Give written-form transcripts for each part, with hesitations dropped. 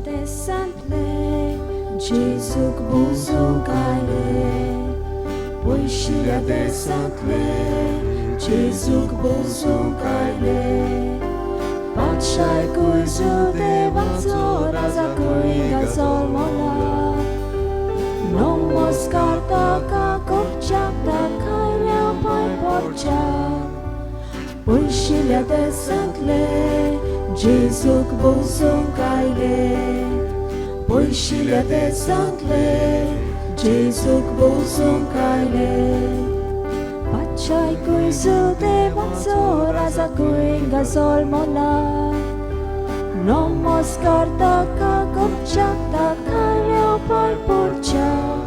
te santle, Jésus buzunk aile. Poishilia te santle, Jésus buzunk aile. Patrzaj kuisu te vatsora za kuiga solmola. Nomos kartaka kopchakta kailea pai porchak. Poishilia te santle, Jésus buzunk aile. Poishilia te santle, Jésus buzunk aile. Patrzaj kuisu te vatsora za kuiga solmola. Nomos kartaka kopchakta kailea pai porchak.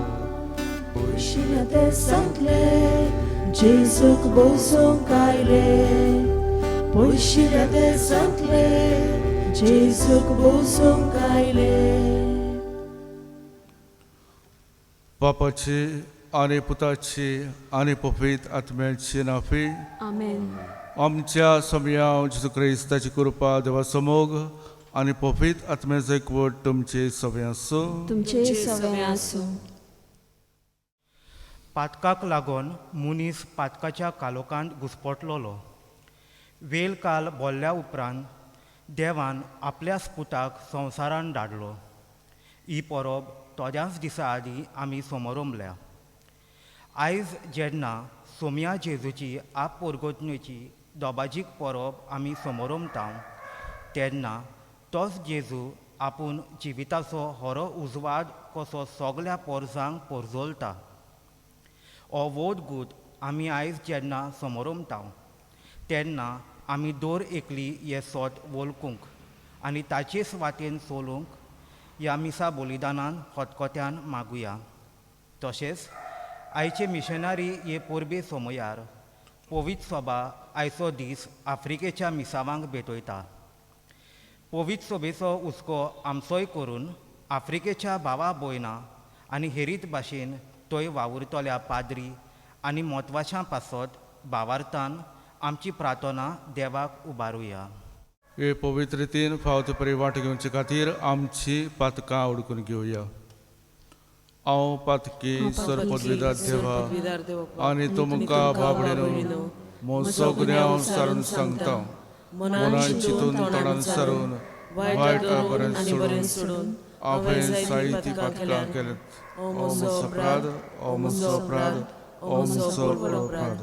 Poishilia te santle, Jésus buzunk aile. Poishilia te santle, Jésus buzunk aile. बापाची आणि पुताची आणि पवित्र आत्म्याची नावे Amen. आमच्या समया जेजू ख्रिस्ताची कृपा देवा समोग आणि पवित्र आत्म्याचा एकवट तुमचे सगळे असो. तुमचे सगळे आसूं. पातकाक लागून मुनीस पातकाच्या कालोखांत घुस्पटलोलो. वेल काल बोल्ल्या उपरांत देवान आपल्या स्पुताक संवसारांत धाडलो. ही परब तोद्याच दिसा आदीं आमी समोरुंबल्या. आयज जेन्ना सोम्या जेजूची आपरगोटणेची दोबाजीक परब आमी समोरुंबता तेन्ना तोच जेजू आपूण जिविताचो खरो उजवाड कसो सगल्या पोरसांक परजोलता. हो वोट गूट आमी आयज जेन्ना समोरुंबता तेन्ना आमी दर एकली हे सोट वळखूंक आनी ताचेच वाटेन चलूंक ह्या मिसा बलिदानान खतखत्यान मागुया. तशेंच आयचे मिशनरी हे परबे समयार पवित्र सभा आयचो दीस आफ्रिकेच्या मिसावांक भेटयता. पवित्र सभेचो हुस्को आमचोय करून आफ्रिकेच्या भावा भयणां आनी हेरीत भाशेन थंय वावुरतल्या पाद्री आनी म्हत्वाच्या पासत भावार्थान आमची प्रार्थना देवाक उबारुया. हे पवित्र रितीन फावत परी वाट घेवचे खातीर आमची पातकां उडकून घेवया. हांव पातकी सर पदवीदार देवा आनी तुमकां बाबडेनो म्हजो गुन्यांव सारून सांगता. मनान चिंतून तोंडान सारून वायट बरें सोडून हांवें जायतीं पातकां केल्यात. ओ म्हजो अपराध, ओ म्हजो अपराध, ओ म्हजो अपराध.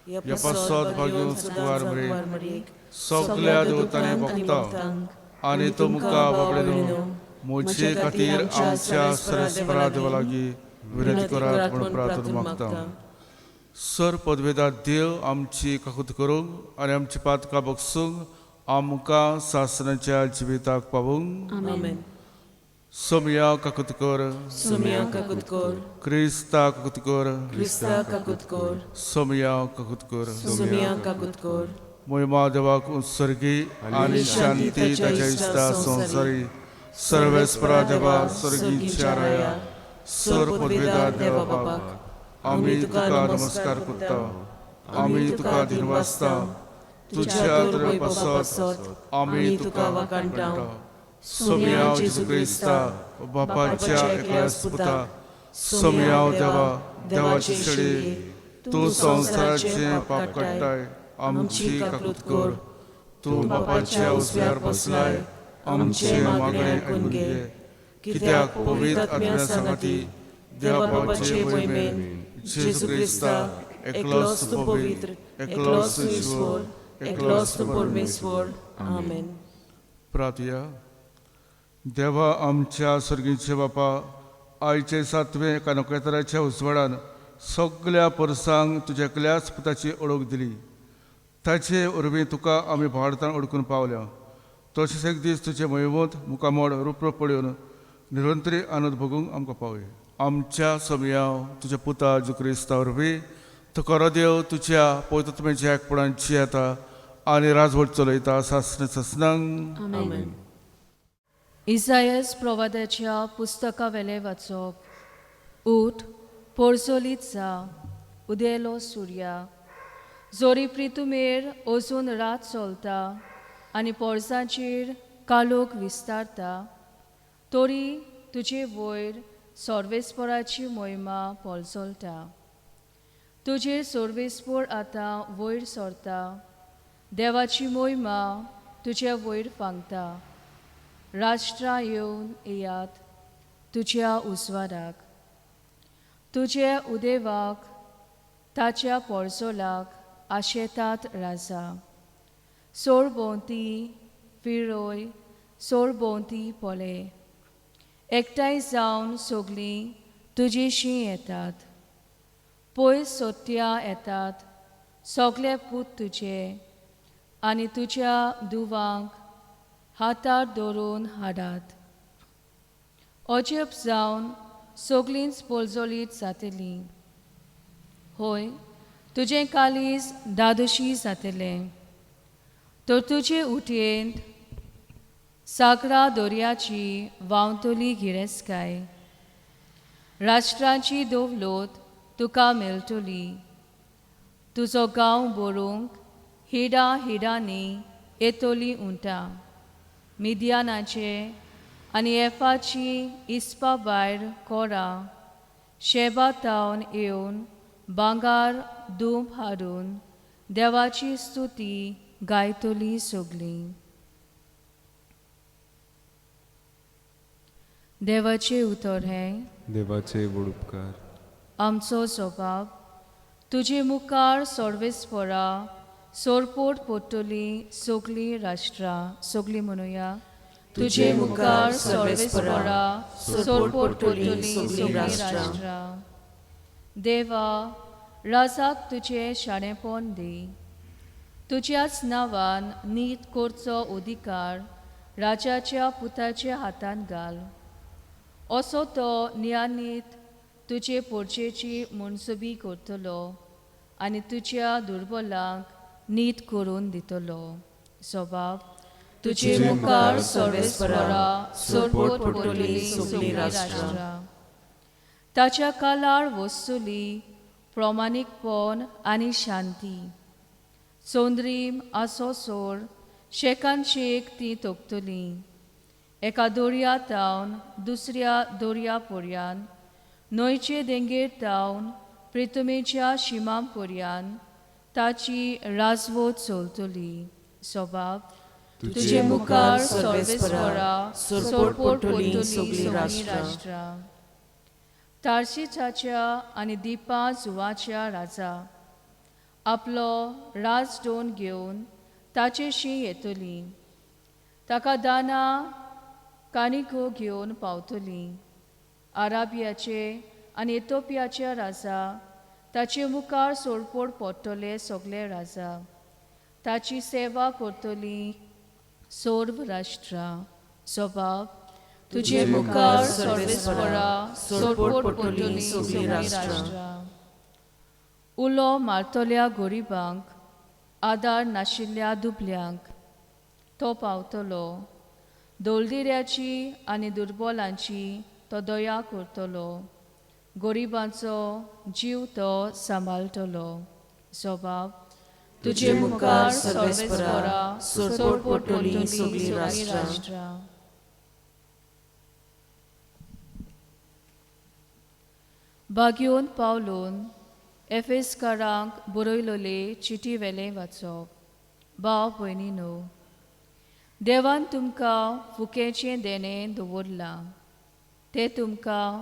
ह्या पासत भाग्यूं सुकवार मरे सगल्या देवतांनी भोगता आनी तुमकां बाबडेनो म्हजे खातीर आमच्या सरस्परा देवा लागीं विनंती करात म्हूण प्रार्थना मागता. सर पदवेदार देव आमची काकूत करूंक आनी आमची पातकां बगसूंक आमकां सासणाच्या जिविताक पावूंक. Amen. सोमया काकूत कर, Sumia kakutkor, क्रिस्ता काकूत कर, Krista kakutkor, सोमया काकूत कर. Sumia kakutkor. महिमा देवाक उत्सर्गी आनी शांती ताच्या इश्टा संवसारी सर्वेस्परा देवा स्वर्गीच्या राया सर पदवीदार देवा बापाक आमी तुका नमस्कार करता. आमी तुका दिनवासता. तुज्या दर पासत आमी तुका वाखाणटा. सोमया जेजू क्रिस्ता बापाच्या एकल्याच पुता सोमया देवा देवाची शेळी तूं संवसाराचें पाप काडटाय आमची काकूत कर. तूं बापाच्या उजव्यार बसलाय आमचे मागणे आयकून घे. कित्याक पवित्र आत्म्या सांगाती देवा बापाचे मोहिमेन जेजू क्रिस्ता एकलोच तूं पवित्र, एकलोच तूं ईश्वर, एकलोच तूं परमेश्वर. Amen. प्रार्थया. देवा आमच्या स्वर्गीचे बापा आयचे 7वें कानोकेतराच्या उजवाडान सगल्या परसांक तुज्या एकल्याच पुताची ओळख दिली. ताचे उर्बी तुका आमी भारतान अडकून पावल्या. तशेंच एक दीस तुजे मोहिमूत मुखामोड रूप पळोवन निरंतरी आनंद भोगूंक आमकां पावय. आमच्या समया तुज्या पुता जेजू क्रिस्ता वरवीं तो खरो देव तुज्या पवित्रत्म्याच्या एकपणांची येता आनी राजवट चलयता सासणे ससनांक. Amen. इसायास प्रवाद्याच्या पुस्तका वेले वाचप. उठ, पोरसोलीत जा, उदेलो सुर्या. जोरी प्रितुमेर अजून रात चलता आनी पोरसांचेर कालोख विस्तारता. तोरी तुजे वयर सर्वेस्पराची मोहिमा पोलसोलता. तुजेर सर्वेस्पर आतां वयर सरता. देवाची मोहिमा तुज्या वयर फांगता. राष्ट्रां येवन येयात तुज्या उजवाडाक. तुजे उदेवाक ताच्या पोरसोलाक आशेतात राजा. सोरभोंवती फिरोय, सोरभोंवती पोले. एकठांय जावन सगलीं तुजेशीं येतात. पयस सोत्या येतात सगळे पूत तुजे आनी तुज्या दुवांक हातार दवरून हाडात. अजब जावन सगळींच पोलजोलीत जातलीं. होय, तुजें कालीज दादोशी जातलें. तर तुजे उटयेंत सागरा दर्याची व्हांवतली गिरेस्काय. राष्ट्रांची दवलत तुका मेळटली. तुजो गांव बरोवंक हिडा हिडांनी येतली उंटा. मिदियानाचे आनी एफाची इस्पा भायर कोरां शेबा तावन येवन भांगार धूप हाडून देवाची स्तुती गायतली सगलीं. देवाचे उतर हें देवाचे उपकार. आमचो स्वभाव तुजे मुखार सर्वेस्परा सोरपोट पडटली सगलीं राष्ट्रां. सगलीं म्हणुया. तुजे मुखार सर्वेस्परा सोरपोट पडटली सगलीं राष्ट्रां. देवा, राजाक तुजें शाणेपण दी. तुज्याच नांवान नीत करचो अधिकार राजाच्या पुताच्या हातांत घाल. असो तो नियानीत तुजे पोरचेची मनसुबी करतलो आनी तुज्या दुर्बलांक नीत करून दितलो. स्वभाव तुजे मुखार सर्वेस्परा सोरपोट पडटली सगलीं राष्ट्रां. ताच्या कालार वस्तुली प्रमाणीकपण आनी शांती. चोंद्रीम आसो सोर शेकान शेक ती तोपतली. एका दोरया तावन दुसऱ्या दोरया पर्यान, न्हंयचे देंगेर तावन प्रितमेच्या शिमां पर्यान ताची राजवट चलतली. स्वभाव तुजे मुखार सर्वेस्परा सोरपोट पडटली सगलीं राष्ट्रां. तार्शीचाच्या आनी दिपा जुवाच्या राजा आपलो राजदोन घेवन ताचेशी येतली. ताका दाना कानिको घेवन पावतली. आराबियाचे आनी इथिओपियाचे राजा ताचे मुखार सोरपोट पडटले सगळे राजा. ताची सेवा करतली सर्व राष्ट्रां. स्वभाव तुजे मुखार सर्वेस्परा सोरपोट पडटली सगलीं राष्ट्रां. उलो मारतल्या गरिबांक आदार नाशिल्ल्या दुबल्यांक तो पावतलो. दोलदिऱ्याची आनी दुर्बलांची तो दया करतलो. गरिबांचो जीव तो सांबाळटलो. स्वभाव तुजे मुखार सर्वेस्परा सोरपोट पडटली सगलीं राष्ट्रां. बागयोन पावलोन एफेसकारांक बरयलोले चिटी वेले वाचप. भाव भयणीनो, देवान तुमकां फुकेचें देणें दवरलां. तें तुमकां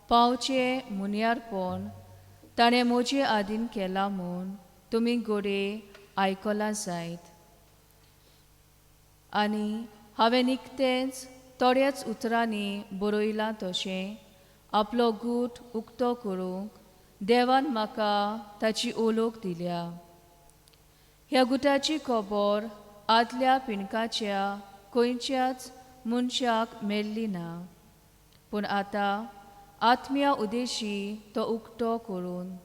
पावचें मुनियारपण ताणें म्हजे आदीन केलां म्हूण तुमी गोडे आयकलां जायत. आनी हांवें निकतेंच थोड्याच उतरांनी बरयलां तशें आपलो गूट उक्तो करूंक देवान म्हाका ताची ओळख दिल्या. ह्या गुटाची खबर आदल्या पिणकाच्या खंयच्याच मनशाक मेळ्ळी ना. पूण आतां आत्म्या उद्देशी तो उक्तो करून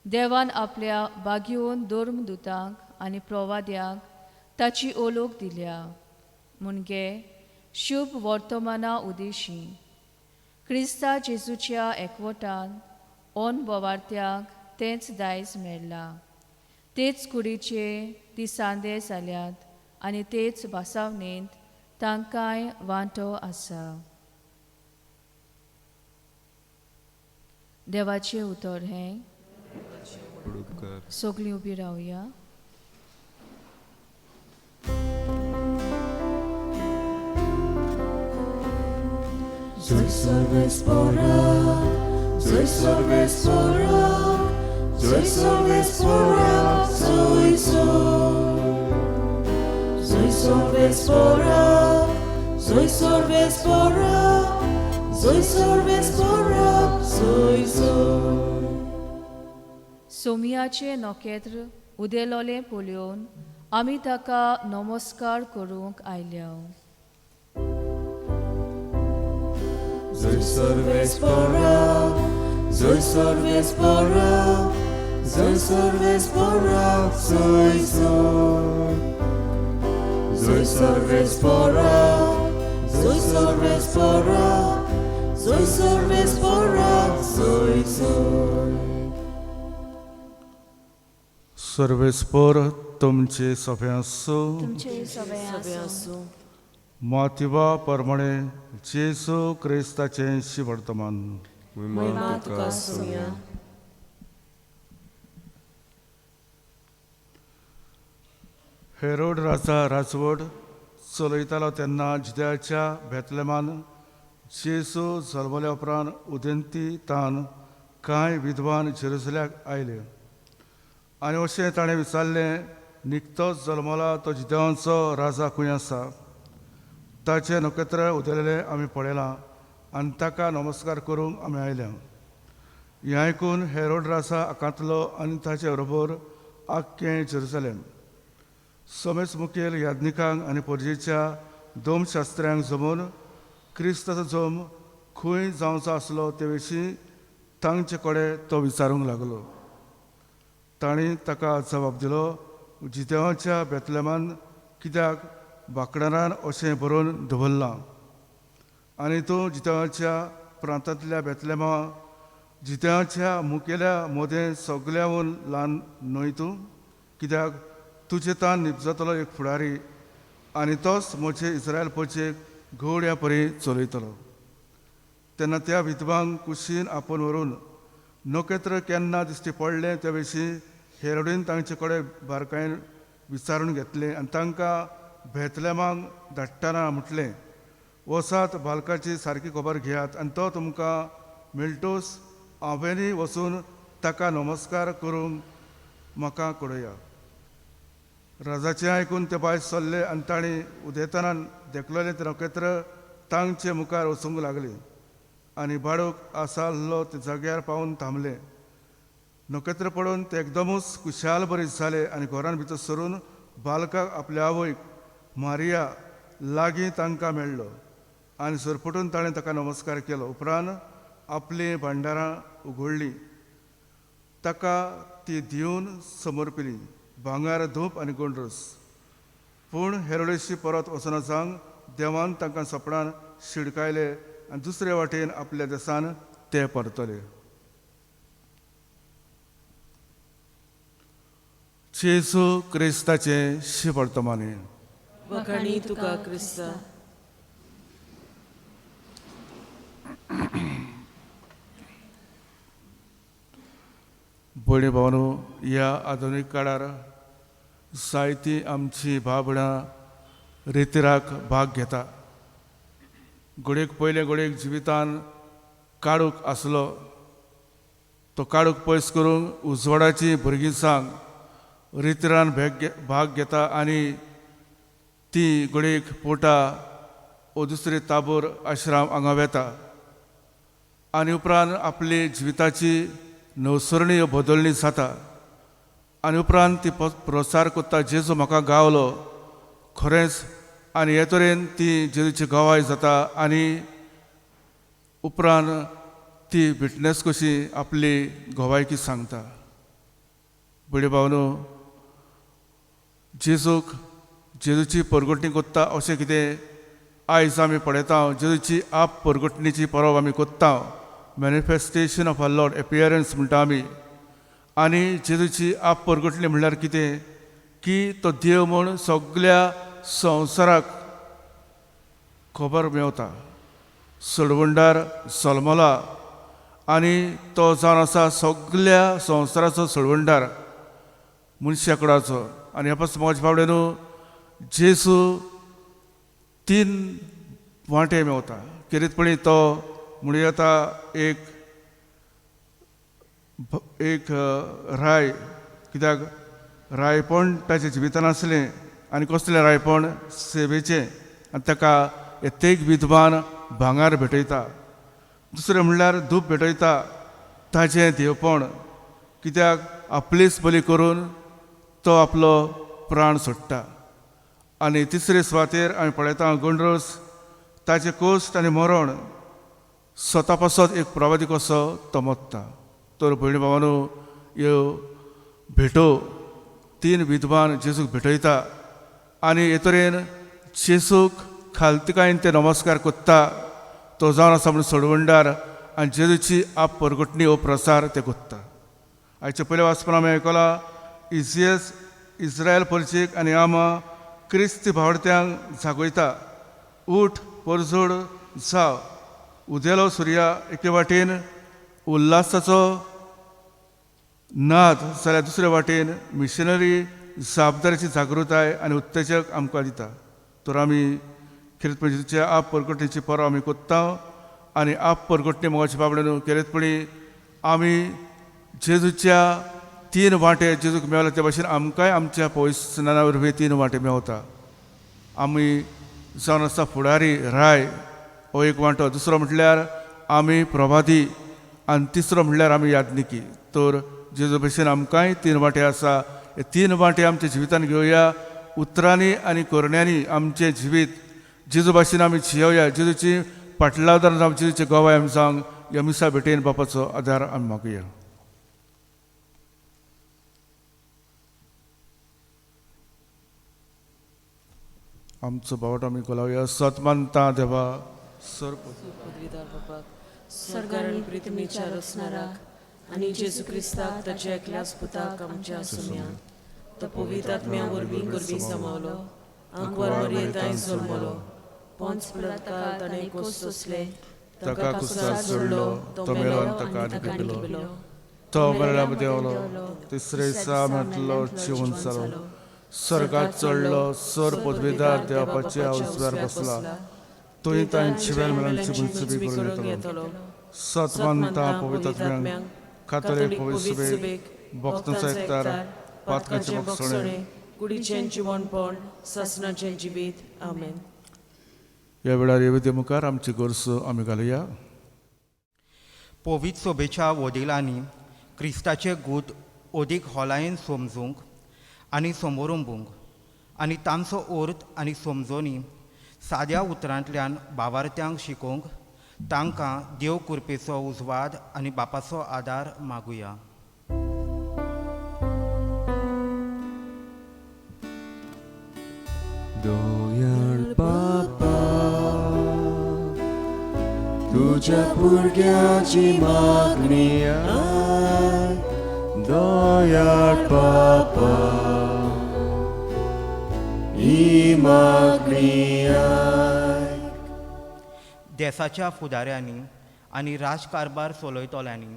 देवान आपल्या बागयोन धर्मदुतांक आनी प्रवाद्यांक ताची ओळख दिल्या. म्हणजे शुभ वर्तमाना उद्देशी क्रिस्ता जेजूच्या एकवटान ओन बोवार्थ्यांक तेंच दायज मेळ्ळां. तेच कुडीचे ती सांदे जाल्यात आनी तेच भासावणेंत तांकांय वांटो आसा. देवाचें उतर हें. व्हड उपकार. सगळीं उबी रावया. Zoi solves pora, zoi solves pora, zoi solves pora, zoi zoi solves pora, zoi solves pora, zoi solves pora, zoi सोमियाचें नखेत्र उदेलोलें पळोवन आमी ताका नमस्कार करूंक आयल्या. Zoi solves pora, zoi solves pora, zoi solves pora, zoi zoi solves pora, zoi solves pora, zoi solves pora, zoi सर्वेस्पर तुमचे सभे आसूं. तुमचे सगळे आसूं. मातिवा परमणे जेसू क्रिस्ताचें शिवर्तमान. महिमा तुका आसूं. हेरोड राजा राजवट चलयतालो तेन्ना जुद्याच्या बेतलेमान जेसू जल्मल्या उपरांत उदेंती तान कांय विद्वान जेरुसल्याक आयले आनी अशें ताणें विचारलें, निकतोच जल्मला तो जुद्यांचो राजा खंय आसा? ताचें नखेत्र उदेलेलें आमी पळयलां आनी ताका नमस्कार करूंक आमी आयल्या. हें आयकून हेरोड राजा आकांतलो आनी ताचे बरोबर आख्खें जेरुसलेम. समेस मुखेल याज्ञिकांक आनी पर्जेच्या दोम शास्त्र्यांक जमून क्रिस्ताचो जल्म खंय जावचो आसलो ते विशीं तांचे कडेन तो विचारूंक लागलो. तांणी ताका जबाब दिलो, जुदेवाच्या बेतलेमान, कित्याक बाकडारान अशें बरोवन दवरलां. आनी तूं जुदेवाच्या प्रांतांतल्या बेतलेमा, जुदेवाच्या मुखेल्या मोदें सगळ्याहून ल्हान न्हय तूं? कित्याक तुजे तान निपजतलो एक फुडारी आनी तोच म्हजे इस्रायल पोचेक घोड्या परी चलयतलो. तेन्ना त्या विधवांक कुशीन आपोवन व्हरून नखेत्र केन्ना दिश्टी पडलें त्या विशीं हेरोडीन तांचे कडेन बारकायेन विचारून घेतलें आनी तांकां बेतलेमाक धाडटना म्हटलें, वसात बालकाची सारकी खबर घेयात आनी तो तुमकां मेळटूच हांवेंनी वचून ताका नमस्कार करूंक म्हाका कळया. राजाचें आयकून ते भायर सरले आनी तांणी उदेताना देखलेलें तें नखेत्र तांचे मुखार वचूंक लागलें आनी बाळूक आसाल्लो ते जाग्यार पावून थांबले. नखेत्र पळोवन ते एकदमूच खुशाल बरे जाले आनी घरान भितर सरून बालकाक आपल्या आवयक मारिया लागीं तांकां मेळ्ळो आनी सरपटून ताणें ताका नमस्कार केलो. उपरांत आपलीं भांडारां उगडलीं, ताका ती दिवन समर्पिली, भांगर, धूप आनी गोंडस. पूण हेरोडेशी परत वचना जावंक देवान तांकां सपनान शिडकायले आनी दुसरे वाटेन आपल्या देसान ते परतले. जेसू क्रिस्ताचें शिवर्तमानी. वखाणी तुका क्रिस्ता. भयणी भावांनो, ह्या आधुनीक काळार जायतीं आमची भावणां रितीराक भाग घेता. घडयेक पयले घडयेक जिवितान काळूक आसलो, तो काळूक पयस करूंक उजवाडाची भुरगींसांक रितीरान भाग घेता आनी ती घडयेक पोटा वो दुसरी ताबोर आश्रम हांगा वेता आनी उपरांत आपली जिविताची नवसरणी बदलणी जाता आनी उपरांत ती प्रसार कोत्ता, जेजू म्हाका गावलो खरेंच, आनी हे तरेन ती जेजूची गवाय जाता आनी उपरांत ती विटनेस कशी आपली गवायकी सांगता. बडी भावनो, जेजूची परगटणी कोत्ता अशें कितें आयज आमी पळयता. जेजूची आप परगटणीची परब आमी कोत्ता, manifestation of a Lord appearance म्हणटा आमी. आनी जेजूची आप परगटणी म्हणल्यार कितें की तो देव म्हूण सगळ्या संवसाराक खबर मेवता, सडवंडार जल्मला आनी तो जावन आसा सगळ्या संवसाराचो सळवंडार मनशाकुळाचो. आनी ह्या पासून मोज बावडे न्हू जेजू 3 वांटे मेवता. किरीतपणी तो म्हणून येता एक राय, कित्याक रायपण ताच्या जिवितान आसलें आनी कसलें रायपण सेवेचें, आनी ताका एक विद्वान भांगर भेटयता. दुसरें म्हणल्यार धूप भेटयता ताजें देवपण, कित्याक आपलीच बली करून तो आपलो प्राण सोडटा. आनी तिसरे सुवातेर आमी पळयता गोंडरोस ताचें कोश्ट आनी मरण स्वता पासत एक प्रवादी कसो तो मोत्ता. तर भयणी भावांनो, ह्यो भेटो 3 विद्वान जेजूक भेटयता आनी हे तरेन जेजूक खालतिकायेन ते नमस्कार कोत्ता. तो जावन आसा म्हणून सडवंडार आनी जेजूची आप परगटणी हो प्रसार ते कोत्ता. आयच्या पयल्या वाचपान आमी आयकलां इस्रायल परचेक आनी आमा क्रिस्ती भावडत्यांक जागयता. उठ परजोड जाव, उदेलो सुर्या एके वाटेन उल्हासाचो नाद जाल्यार दुसरे वाटेन मिशनरी जबाबदारीची जागृताय आनी उत्तेजक आमकां दिता. तर आमी खेरीतपणीच्या आप परगटणेची परब आमी कोत्ता आनी आप परगटणे मोगाचे बाबड्यान खेरीतपणी आमी जेजूच्या 3 वांटे जेजूक मेवला ते भाशेन आमकांय आमच्या पवित्रस्नाना वरवीं 3 वांटे मेवता. आमी जावन आसा फुडारी राय हो एक वांटो, दुसरो म्हटल्यार आमी प्रभादी आनी तिसरो म्हटल्यार आमी याज्ञिकी. तर जेजू भशेन आमकांय 3 वांटे आसा. हे 3 वांटे आमच्या जिवितान घेवया. उतरांनी आनी कोरण्यांनी आमचें जिवीत जेजू भाशेन आमी जियोया. जेजूची पाटलादार जावं जेजूचे गोवाय आमी जावंक ह्या मिसा भेटेन बापाचो आदार आमी मागुया. आमचो बावट आमी कोलावया. सतमानता देवा पदवीदार बापाक, स्वर्गान प्रितमेच्या रचणाराक आनी जेजू क्रिस्ताक ताच्या एकल्याच पुताक आमच्या सुम्यान तो पवित्र आत्म्या वरवीं गरबी सामावलो, आंकवार मर्यादाय जल्मलो, पोंच पिलाताक ताणें कोस सोंसले, ताका कुस्तार सोडलो, तो मेलो आनी ताका निपिलो, तो मरणा देवलो, तिसरे दिसा मेटलो, जिवन जालो, स्वर्गात चडलो, सर पदवीदार देवाच्या उजव्यार बसला, तोय तांची वेळ मेळांची मुन्सिपी करून येतलो. सतमानता पवित्र आत्म्यांक, कातोलीक पवित्र सभेक, भक्तांचो एकठार, पातकांचे भक्षणे, कुडीचें जिवणपण, ससनाचें जिवीत. आमेन. ह्या वेळार येवते मुखार आमची गोरसो आमी घालुया. पवित्र सभेच्या वडिलांनी क्रिस्ताचे गूत ओदीक खोलायेन समजूंक आनी समोरुंबूंक आनी तांचो अर्थ आनी समजोनी साद्या उतरांतल्यान भावार्थ्यांक शिकोवंक तांकां देव कृपेचो उजवाड आनी बापाचो आदार मागुया. दोयाळ बापा, तुझ्या भुरग्याची मागणी आय. दोयाळ बापा, ही मागणी आय. देशाच्या फुडाऱ्यांनी आनी राजकारबार चलयतल्यांनी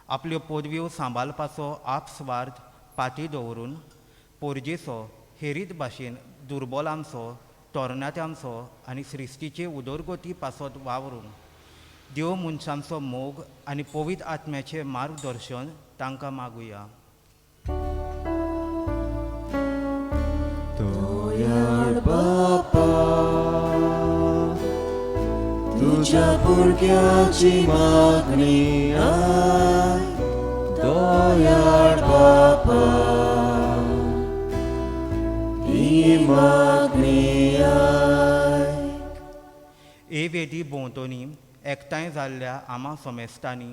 आपल्यो पदव्यो सांबाळपाचो आपस्वार्थ फाटीं दवरून पोरजेचो हेरीत भाशेन दुर्बलांचो, तरणाट्यांचो आनी सृश्टीचे उदरगती पासत वावरून देव मनशांचो मोग आनी पवित्र आत्म्याचें मार्गदर्शन तांकां मागुया. दोयाळ बापा, तुझ्या भुरग्याची मागणी आय. दोयाळ बापा, ही मागणी आय. हे वेदी भोंवतणी एकठांय जाल्ल्या आमा समेस्तांनी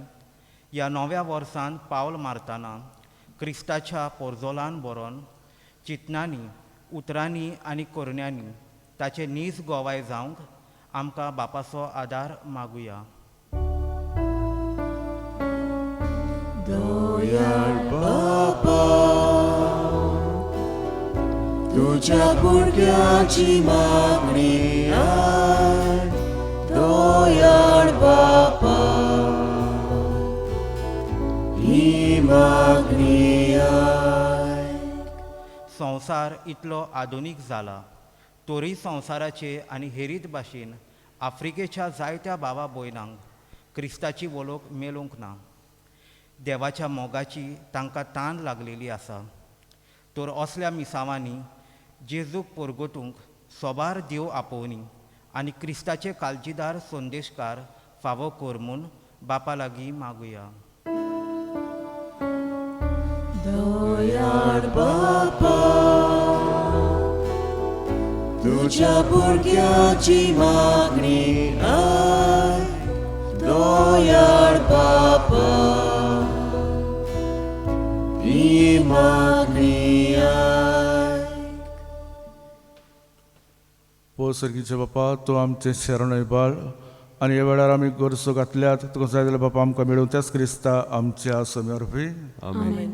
ह्या नव्या वर्सान पावल मारतना क्रिस्ताच्या पोरजोलान बरोवन चिंतनांनी, उतरांनी आनी कोरण्यांनी ताचे नीज गोवाय जावंक आमकां बापाचो आदार मागुया. दोयाळ बापा, तुझ्या भुरग्याची मागणी आय. दोयाळ बापा, मागणी संवसार इतलो आधुनीक जाला तोरी संवसाराचे आनी हेरीत भाशेन आफ्रिकेच्या जायत्या भावा भयणांक क्रिस्ताची वळख मेळूंक ना. देवाच्या मोगाची तांकां ताण लागलेली आसा. तर असल्या मिसावांनी जेजूक परगटूंक सोबार देव आपोवनी आनी क्रिस्ताचे काळजीदार संदेशकार फावो कर म्हूण बापा लागीं मागुया. दयाळ बापा, तुझ्या भुरग्याची मागणी दयाळ बापा, ही मागणी सर्गीचे बापा, तूं आमचें शरण इबाळ आनी ह्या वेळार आमी गरजो घातल्यात तुका जाय जाल्यार बापा आमकां मेळूं त्याच क्रिस्ता आमच्या समेर बी. आमेन.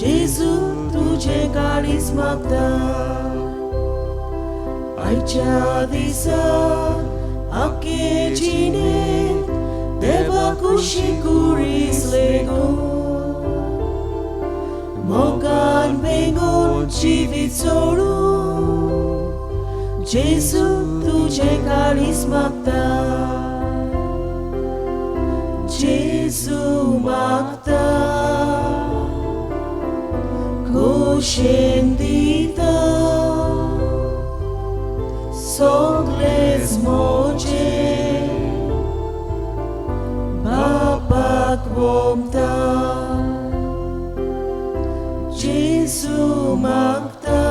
Gesù, तुझे काळीज मागता आयच्या दिसा आखे जिणेंत देवा कुशी कुरिसले गो मोगान बेगोन जिवीत सोडून जेजू तुझे काळीज मागता जेजू मागता Kuschen dita Songles moje Bapak womta Jesu magta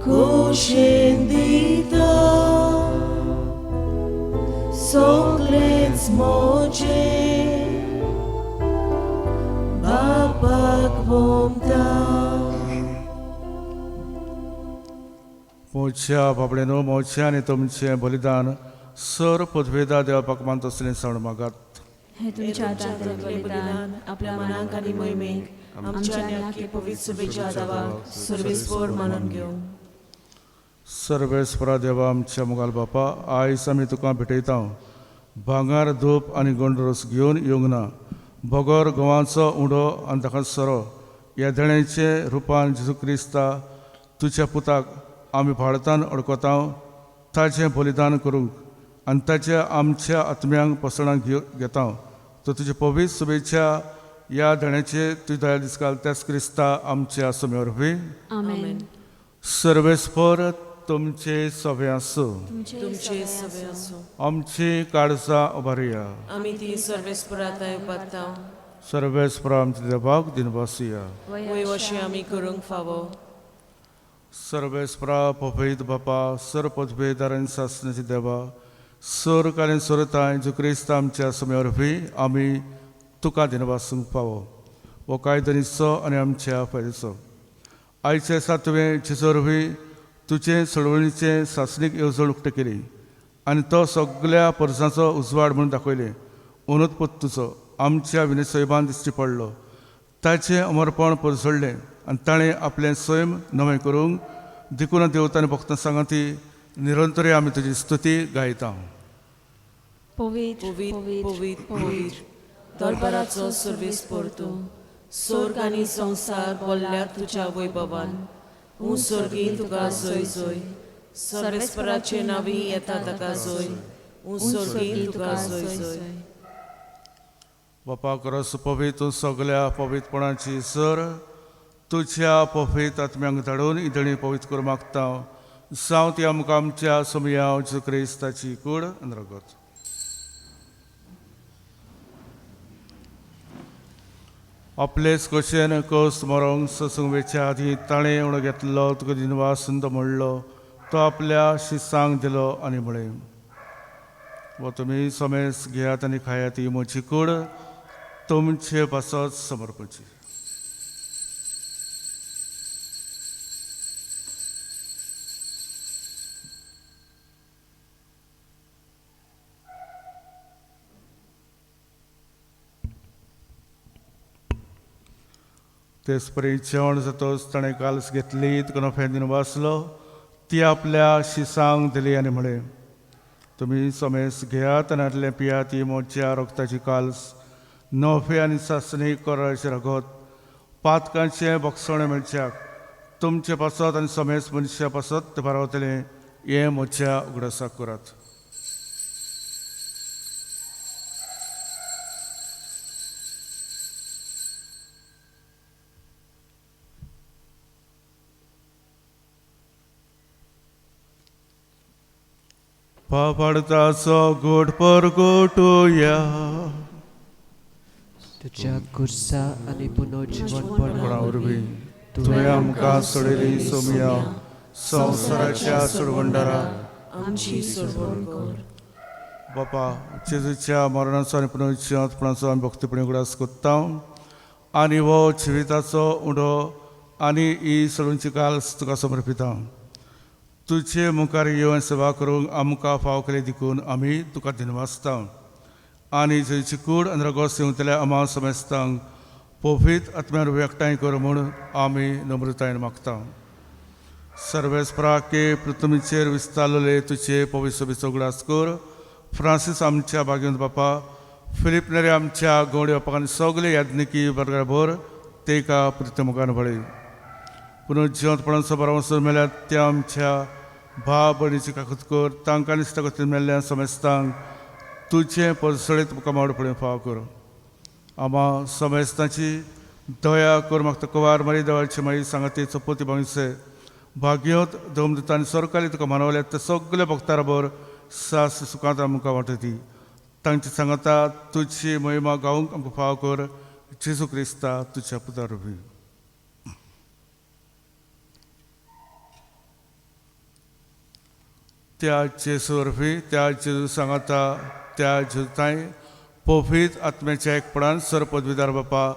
Kuschen dita Songles moje Bapak womta मोच्या बाबडेनो मोच्या आनी तुमचें बलिदान सर पदवेदा देवापाक मानत असलें सण मागात. हे तुमच्या हातांतलें बलिदान आपल्या मनाक आनी मोहिमेक आमच्या आनी आख्खे पवित्र सभेच्या आदाराक सर्वेस्पर मानून घेवं. सर्वेस्परा देवा आमच्या मुगाल बापा, आयज आमी तुका भेटयता. भांगार धूप आनी गंडरोस घेवन येवंक ना. बगर गंवाचो उंडो आनी ताका सोरो ह्या देण्याचे रुपान जेजू क्रिस्ता तुज्या पुताक आमी भाळतान अडकता ताचें बलिदान करूंक आनी ताच्या आमच्या आत्म्यांक पसणाक घेता. तो तुज्या पवित्र सभेच्या ह्या देण्याचे तुवें दया दिसकाल त्याच क्रिस्ता आमच्या समेर बी. आमेन. सर्वेस्पर तुमचे सभे आसूं. तुमचे सभे आसूं. आमची काळजां उबारया. आमी ती सर्वेस्पराताय उबारता. सर्वेस्पर आमच्या देवाक दिनवासिया. वयवशें आमी करूंक फावो. सर्वेस्परा पपयत बापा, सर पदवेदारांनी सासण्याचे देवा, सर कालीन सरताय जो क्रिस्त आमच्या समेर बी आमी तुका दिनवासूंक फावो. हो कायदनीचो आनी आमच्या फायदेचो. आयचे सातवें जेजूर बी तुजे चळवळीचे सासणीक येवजण उक्ती केली आनी तो सगळ्या परसांचो उजवाड म्हणून दाखयले. अनुत्पत्त तुजो आमच्या विनयसैबान दिश्टी पडलो. ताचें अमरपण परसडलें आनी ताणें आपलें सैम नवें करूंक देखून देवतांनी भक्तां सांगाती निरंतरी आमी तुजी स्तुती गायता. पवित्र पवित्र पवित्र पवित्र पवित्र दरबाराचो सर्वेस्पर तूं. स्वर्ग आनी संवसार बोल्ल्यात तुज्या वैभवान. हूं सर्गीं तुका जय जय. सर्वेस्पराचे नांवी येता ताका जय. हूं सर्गीं तुका जय जय. बापा करस पवित्र सगळ्या पवित्रपणाची सर तुझ्या पवित्र आत्म्यांक धाडून इदळी पवित्र करूं मागता जावं ती आमकां आमच्या समया जेजू क्रिस्ताची कूड आनी रगत. आपलेच कशेन कस मरोंक ससूंक वेच्या आदी ताणें उणो घेतलो तुका दिनवास म्हणलो तो आपल्या शिसांक दिलो आनी म्हळें व तुमी समेस घेयात आनी खायात ही म्हजी कूड तुमचे पासत समर्पची. तेच परी जेवण जातोच ताणें काल्स घेतली तुका नफेंदीन वाचलो ती आपल्या शिसांक दिली आनी म्हळें तुमी समेस घेयात आनी आदलें पियात ही म्हज्या रोगताची काल्स नफे आनी सासणी कोराचे रगत पातकांचे भक्षण मेळच्याक तुमचे पासत आनी समेस मनशा पासत ते बारावतलें हें म्हज्या उगडासाक करात. पापडताचो गोड परगोटुया तुझ्या कुर्सा आनी पुनर्जीवनपणा वरवीं तुवें आमकां सोडिल्ली सोमया संवसाराच्या सुडवंडारा आमची सोडवण कर. बापा जेजूच्या मरणाचो आनी पुनर्जीवनपणाचो आमी भक्तीपणी उगडास कोत्ता आनी हो जिविताचो उडो आनी ही सोडूंची काल्स तुका समर्पिता. तुझे मुखार येवन सेवा करूंक आमकां फाव केले देखून आमी तुका दिनवासता आनी जेची कूड आनी रगत सेवतल्या आमा समेस्तांक पवित्र आत्म्यार व्यक्ताय कर म्हूण आमी नम्रतायेन मागता. सर्वेस्पराके पृथ्वीचेर विस्तारलेले तुझे पवित्र सभेचो उगडास कर. फ्रांसीस आमच्या भाग्यवंत बापा फिलिप नेरे आमच्या गवडे बापाक आनी सगळे याज्ञिकी वर्गाभर तेका पृथ्वी मुखार भळय. पुनर्जीवनपणाचो बरो वचून मेळ्यात त्या आमच्या भाव भयणीची काकूत कर तांकां निश्टा गतीन मेल्ल्या समेस्तांक तुजें परसळीत मुखार मावडपणे फाव कर. आमा समेस्तांची दया कर म्हाका कवार मारी देवाची माई सांगाती चपोती बांगसे भाग्योत दोमदूत आनी सरकारी तुका मानवल्यात ते सगळे भक्तां बरोबर सास सुखांत आमकां वाटती. तांची सांगता तुजी महिमा गावूंक आमकां फाव कर जेजू क्रिस्ता तुज्या पुता रवी. त्या जेजू वरवीं त्या जेजू सांगता त्या जेजुताय पवित्र आत्म्याच्या एकपणान सर पदवीदार बापा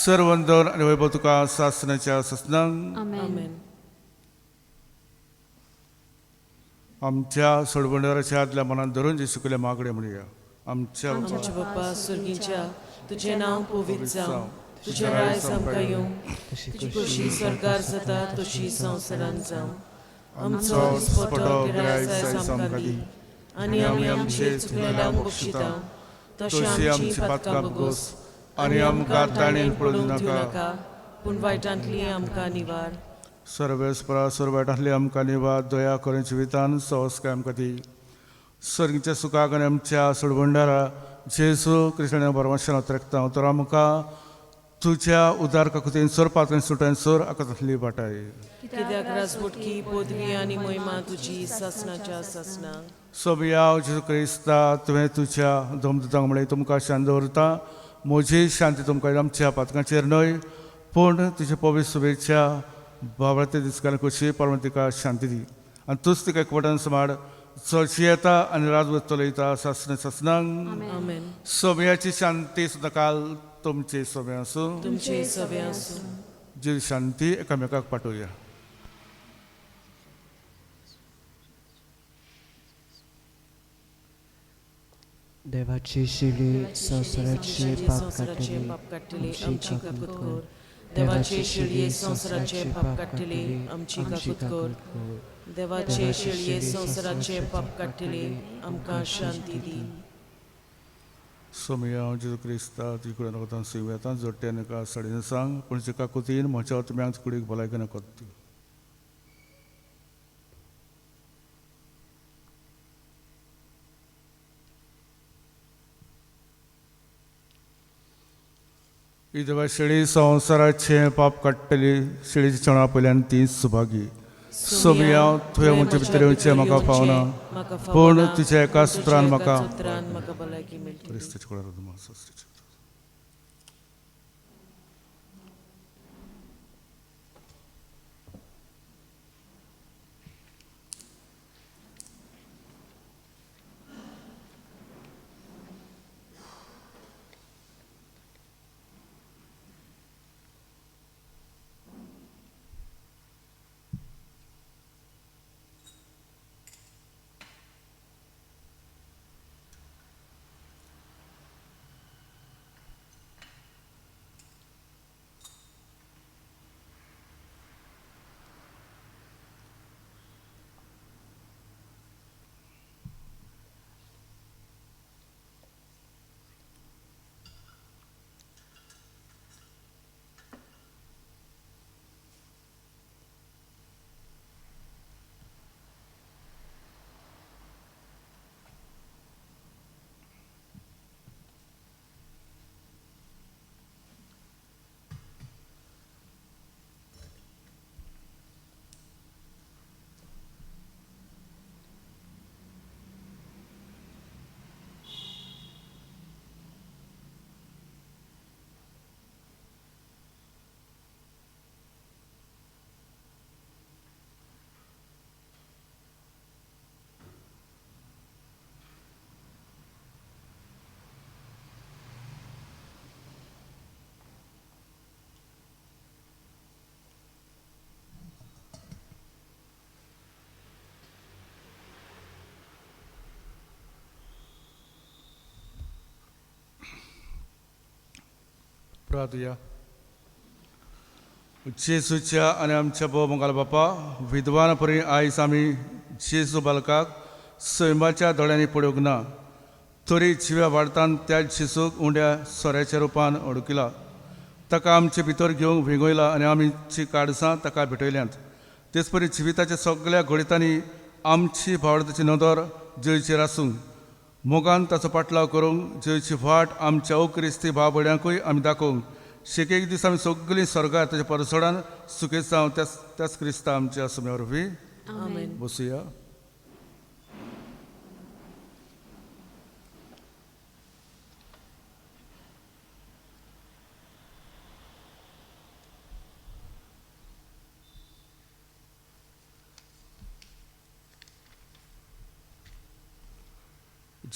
सर्वंदन आनी वैभव तुका सासणाच्या ससनांक आमेन. आमच्या सोडवंडाराच्या आदल्या मनान धरून जे शिकले मागणे म्हणया. आमच्या आमचे बाप्पा स्वर्गीच्या तुझें नांव पवित्र जावं तुझें राय आमकां येवं तुजी कशी सरकार जाता तशी संवसारांत जावं. आमचो दिसपटो गिराय जायस आमकां दी आनी आमी आमचे चुकलेल्यांक बक्षिता तशी आमची पातकां बगोस आनी आमकां ताणेन पडूंक नाका पूण वायटांतली आमकां निवार. सर्वेस्परा सरवाटांतली आमकां निवार दया करून जिवितान संस्कार आमकां दी. सर्गीच्या सुखाक आनी आमच्या सोडवंडारा जेजू क्रिस्तान बरमाशान उतरकता तर आमकां तुज्या उदार काकुतेन सर पातळेन सुटान सर आकाशांतली वाटाय. कित्याक राजवटकी पदवी आनी महिमा तुजी सासणाच्या सासना. सोबया जेजू क्रिस्ता तुवें तुज्या दोमदूतांक म्हळें तुमकां शांत दवरता म्हजी शांती तुमकां आमच्या पातकांचेर न्हय पूण तुज्या पवित्र शुभेच्छा बाबळते दिसकान कशी परमेन तिका शांती दी आनी तूच तिका एकवटान सांबाळ चडशी येता आनी राजवट चलयता सासणे सासनांक. आमेन. सोमयाची शांती सुद्दां काल तुमचे सोबे आसूं. तुमचे सवे आसूं. जी शांती एकामेकाक पाठोवया. देवाची शिडी संवसाराचे पाप संवसाराचे काडटली पाप काडटली आमची काकूत कर. देवाचे शिळये संवसाराचे पाप काडटली आमची काकूत कर. देवाचे शिळये संवसाराचे पाप काडटली आमकां शांती दी. सोमया जेजू क्रिस्ता तिकडे नकतान सेव जोडटे नाका साडीन सांग पूण तिका कुतीन म्हज्या तुम्यांक कुडीक भलायकी नकत. विधवा शेळी संवसाराचे पाप काडटली शेळीची चणा पयल्यान ती सुभागी सोबिया तुवें म्हजे भितर येवचें म्हाका पावना पूण तुज्या एका सुत्रान म्हाका भलायकी मेळटली. क्रिस्ताच्या कुळार मास आसची. प्रार्थया. जेसूच्या आनी आमच्या बोव मंगल बापा विद्वान परी आयज आमी जेजू बालकाक सैमाच्या दोळ्यांनी पळोवंक ना तरी जिव्या वाडतान त्या जेसूक उंड्या सोऱ्याच्या रुपान अडकिला ताका आमचे भितर घेवंक विंगयला आनी आमची काडसां ताका भेटयल्यांत. तेच परी जिविताच्या सगळ्या घडीतांनी आमची भावडाची नदर जयचेर आसूं मोगान ताचो पाटलाव करूंक जयची वाट आमच्या क्रिस्ती भाव भयण्यांकूय आमी दाखोवंक शेकेक दीस आमी सगळीं स्वर्गार ताच्या परसोडान सुखेत जावं त्याच क्रिस्ता आमच्या सुम्या वरवीं आमेन. बसुया.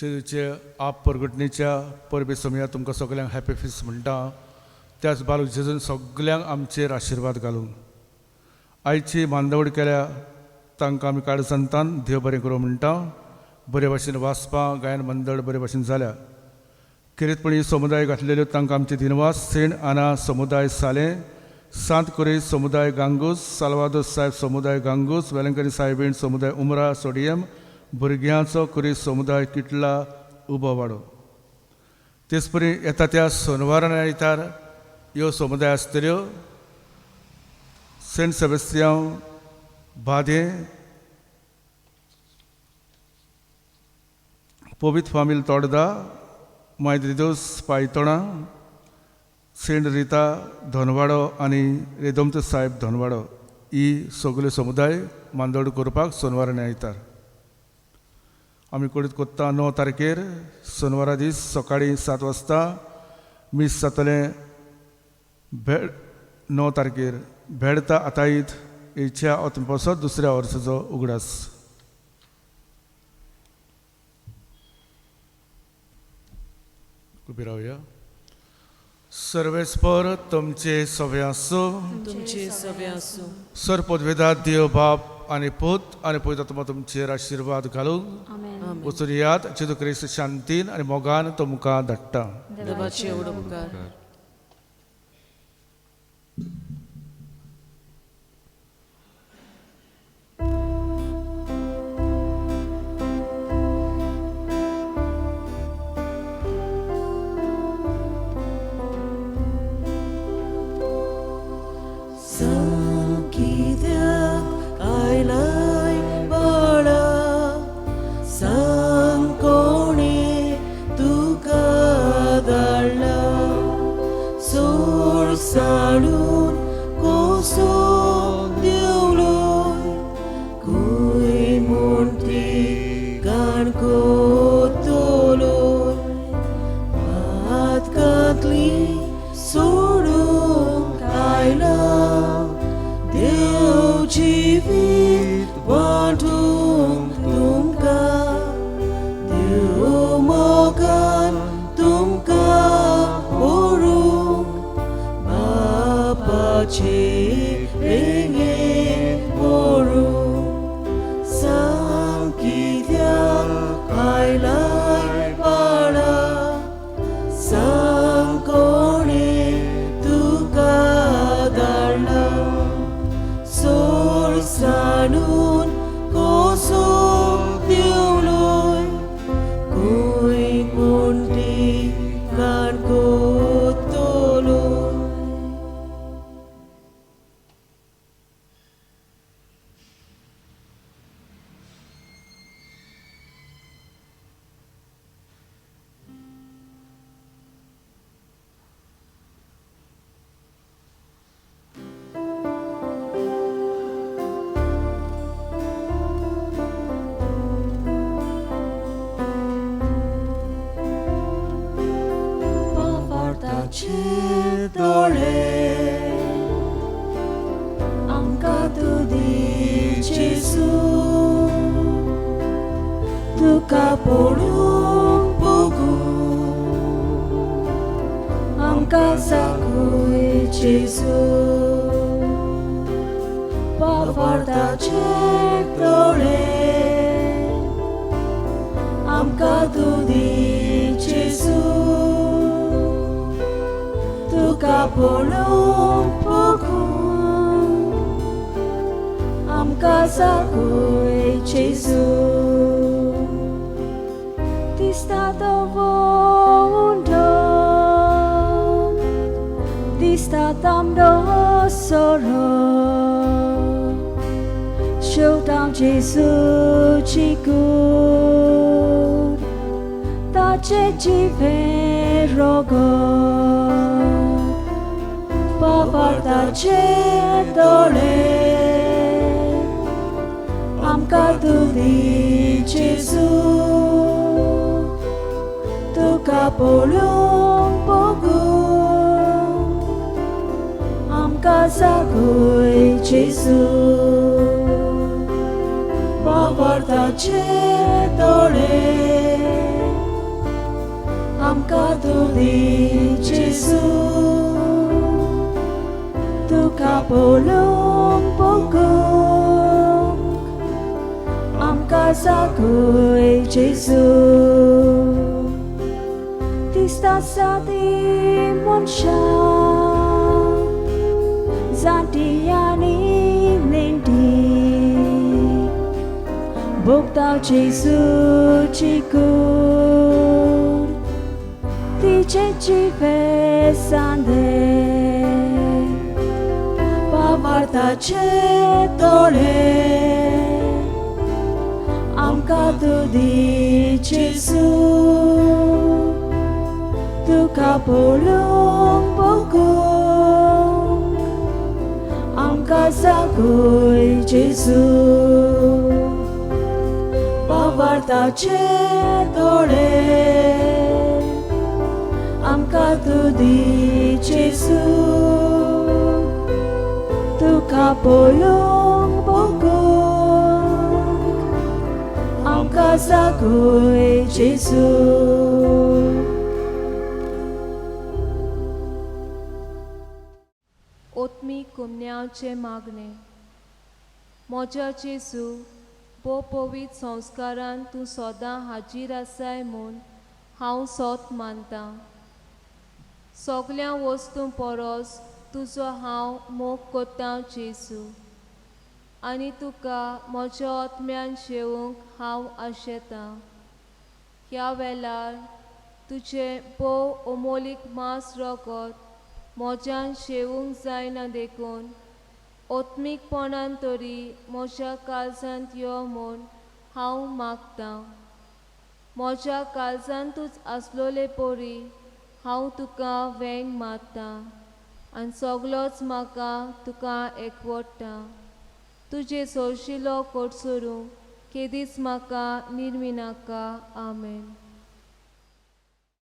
जेजूचे आप परगटणेच्या परबे समया तुमकां सगळ्यांक हॅपी फिस्ट म्हणटा. त्याच बालूक जेजून सगळ्यांक आमचेर आशिर्वाद घालूं. आयची बांदावड केल्या तांकां आमी काळसंतान देव बरें करूं म्हणटा. बरे भाशेन वाचपां गायन मंडळ बरे भाशेन जाल्या. किरीतपणी समुदाय घातलेल्यो तांकां आमचे दिनवास सेंट आना समुदाय साले सांत कुरे समुदाय गांगूस साल्वादोर साहेब समुदाय गांगूस वेलंकनी साहेबीण समुदाय उमरा सोडियम भुरग्यांचो कुरी समुदाय किटला उबो वाडो. तेच परी येता त्या सोनवारान आयतार ह्यो समुदाय आसतल्यो सेंट सेबेस्तियाव बादे पवित्र फामील तोडदा मायद्रिदोस पायतोणा सेंट रिता धनवाडो आनी रेदोमत साहेब धनवाडो ही सगल्यो समुदाय मांदोड करपाक सोनवारान आयतार. आमी कोडीत कोत्ता 9 तारखेर सोनवारा दीस सकाळीं 7 वाजता मीस जातलें. 9 तारखेर भेडता आतायत हेच्या ओतमेपासत दुसऱ्या वर्साचो उगडास. उबी रावया. सर्वेस्पर तुमचे सवे आसूं. तुमचे सवे आसूं. सर पदवेदार देव बाप आनी पूत आनी पवित्र आत्मा तुमचेर आशिर्वाद घालूं. आमेन. वचून याद जेजू क्रिस्त शांतीन आनी मोगान तुमकां धाडटा. देवाचे उपकार. कित्याक आयलाय बळा सांग कोणे तुका धाडला तुका पळोवंक बघूं आमकां साकुय जेजू पावार्थाचे दोळे आमकां तूं दी जेजू तुका पळोवंक बघूं आमकां साकुय जेजू दिसता तो वोंडो दिसता तांबडो सोरो शेवटां जेजूची कूड ताचे जिवेर रोगोत पावार्थाचे दोळे आमकां तूं दी जेजू तुका पळोवंक बघूं आमकां साकुय जेजू पावार्थाचे दोळे आमकां तूं दी जेजू तुका पळोवंक बघूं आमकां साकुय जेजू दिसता सादी मनशां जाणटी आनी नेण्टी भोगता जेजूची कूड तिचे जिवे सांदे पावार्थाचे दोळे आमकां तूं दी जेजू तुका पळोवंक बघूं आमकां साकुय जेजू पावार्थाचे दोळे आमकां तूं दी जेजू तुका पळोवंक बघूं आमकां साकुय जेजू ओत्मीक कुमन्याचे मागणे म्हज्या जेजू बो पवित्र संस्कारान तूं सदां हाजीर आसाय म्हूण हांव सोत मानतां सगळ्या वस्तूं परस तुजो हांव मोग कोत्तां जेजू आनी तुका म्हज्या आत्म्यान शेवूंक हांव आशेतां ह्या वेळार तुजें बोव अमोलीक मांस रगत म्हज्यान शेवूंक जायना देखून ओत्मीकपणान तरी म्हज्या काळजांत यो म्हूण हांव मागतां म्हज्या काळजांतूच आसलोले पोरी हांव तुका वेंग मारतां आनी सगळोच म्हाका तुका एकवटता तुजे सोशिलो कोडसरू केदीच म्हाका निर्मिनाका आमेन